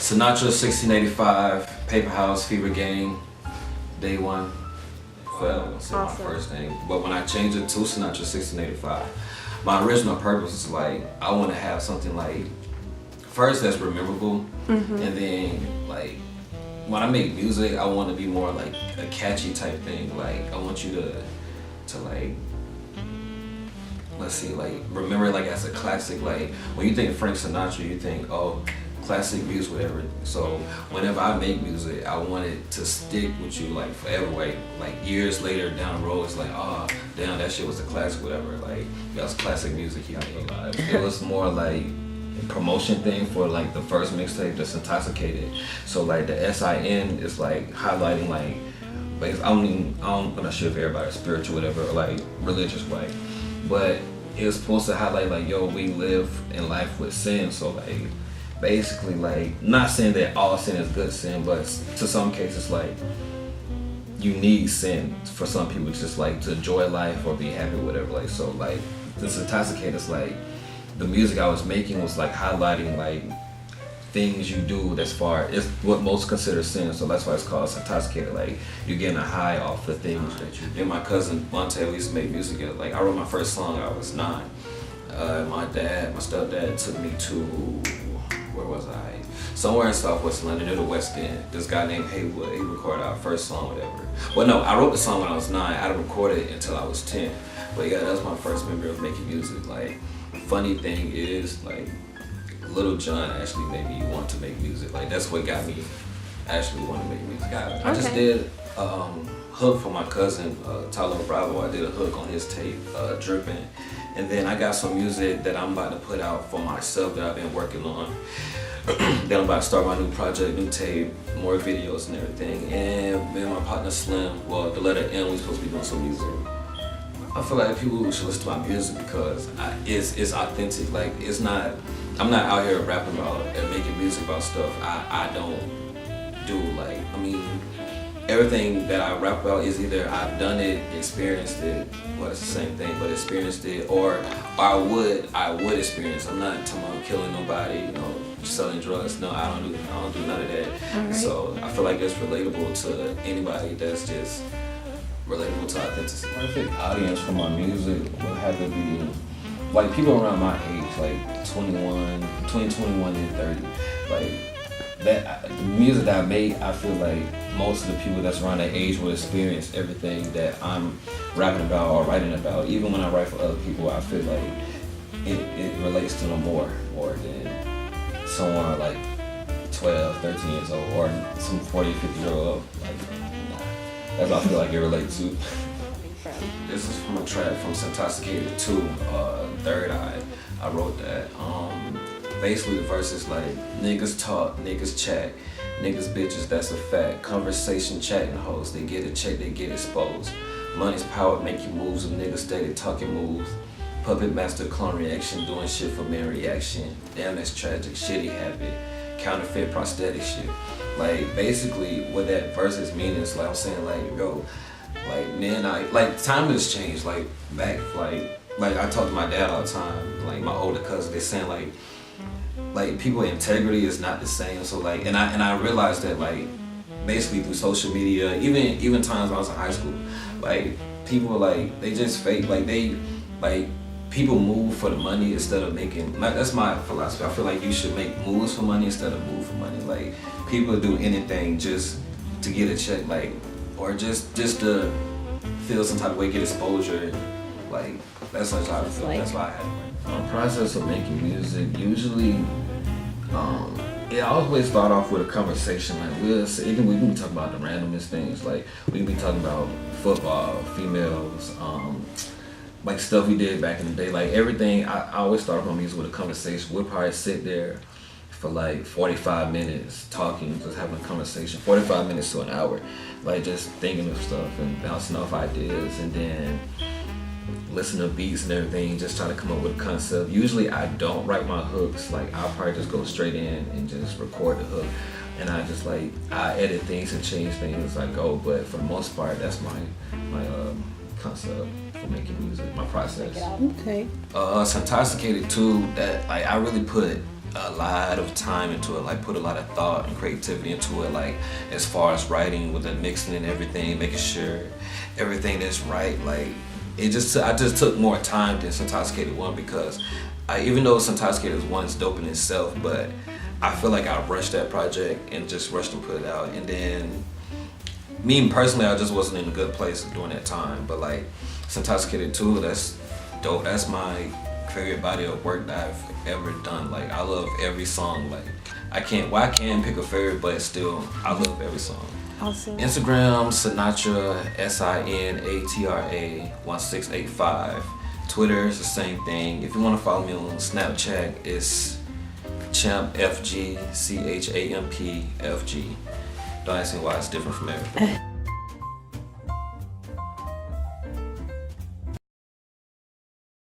Sinatra 1685, Paper House, Fever Gang, Day One. Forever, that's my first name. But when I changed it to Sinatra 1685, my original purpose is like, I want to have something like, first that's memorable, and then like, when I make music, I want to be more like a catchy type thing. Like, I want you to like, let's see, like, remember it like as a classic. Like, when you think Frank Sinatra, you think, oh, classic music, whatever. So whenever I make music, I want it to stick with you like forever. Like years later down the road, it's like, oh, damn, that shit was a classic, whatever. Like, that was classic music he made. It was more like a promotion thing for like the first mixtape, the SINtoxicated. So like the SIN is like highlighting like, I'm not sure if everybody's spiritual, whatever, or like religious way, but it was supposed to highlight like, yo, we live in life with sin. So like, basically, like, not saying that all sin is good sin, but to some cases, like, you need sin for some people just like to enjoy life or be happy, whatever. Like, so like the SINtoxicated is like, the music I was making was like highlighting like things you do that's far, it's what most consider sin, so that's why it's called SINtoxicated. Like, you're getting a high off the things that you do. And my cousin Monte, we used to make music together. Like, I wrote my first song, I was 9. My stepdad took me to, where was I? Somewhere in Southwest London, near the West End. This guy named Haywood, he recorded our first song, whatever. Well, no, I wrote the song when I was 9. I didn't record it until I was 10. But yeah, that was my first memory of making music. Like, funny thing is, like, Little John actually made me want to make music. Like, that's what got me actually want to make music. I just did hook for my cousin, Tyler Bravo. I did a hook on his tape, Drippin'. And then I got some music that I'm about to put out for myself that I've been working on. Then I'm about to start my new project, new tape, more videos and everything. And me and my partner Slim, well, the letter M, we supposed to be doing some music. I feel like people should listen to my music because it's authentic. Like, it's not, I'm not out here rapping about and making music about stuff I don't do. Like, I mean, everything that I rap about is either I've done it, experienced it, well, it's the same thing, but experienced it, or I would experience. I'm not talking about killing nobody, you know, selling drugs. No, I don't do none of that. Right. So I feel like it's relatable to anybody that's just relatable to authenticity. Perfect audience for my music would have to be like people around my age, like 21, between 21 and 30. Like, that the music that I made, I feel like most of the people that's around that age will experience everything that I'm rapping about or writing about. Even when I write for other people, I feel like it relates to them more than someone like 12, 13 years old or some 40, 50-year-old. Like, that's what I feel like it relates to. This is from a track from SINtoxicated 2, Third Eye. I wrote that. Basically the verse is like, niggas talk, niggas chat, niggas bitches, that's a fact. Conversation chatting hoes, they get a check, they get exposed. Money's power, make you moves, and niggas steady talking moves. Puppet master clone reaction, doing shit for man reaction. Damn, that's tragic, shitty habit. Counterfeit prosthetic shit. Like, basically what that verse is meaning is like, I'm saying like, yo, like, man, like time has changed. Like, back, like I talk to my dad all the time, like my older cousin, they're saying like people's integrity is not the same. So like, and I realized that like basically through social media, even times when I was in high school, like people like they just fake, like they like people move for the money instead of making. Like, that's my philosophy. I feel like you should make moves for money instead of move for money. Like, people do anything just to get a check, like, or just to feel some type of way, get exposure. Like, that's how I feel. That's why I had it. The process of making music, usually, it always start off with a conversation. Like, we can be talking about the randomest things. Like, we can be talking about football, females, like stuff we did back in the day. Like, everything, I always start off my music with a conversation. We'll probably sit there for like 45 minutes talking, just having a conversation, 45 minutes to an hour, like just thinking of stuff and bouncing off ideas, and then listen to beats and everything, just trying to come up with a concept. Usually I don't write my hooks. Like, I'll probably just go straight in and just record the hook, and I just like, I edit things and change things as I go, but for the most part, that's my concept for making music, my process. Okay. SINtoxicated 2, that like I really put a lot of time into it, like put a lot of thought and creativity into it, like as far as writing with the mixing and everything, making sure everything is right. Like I just took more time than SINtoxicated 1 because even though SINtoxicated 1 is dope in itself, but I feel like I rushed that project and just rushed and put it out. And then me personally, I just wasn't in a good place during that time. But like SINtoxicated 2, that's dope. That's my favorite body of work that I've ever done. Like I love every song. Like I can't pick a favorite, but still I love every song. Awesome. Instagram, Sinatra, SINATRA 1685. Twitter is the same thing. If you want to follow me on Snapchat, it's ChampFG, ChampFG. Don't ask me why it's different from everything.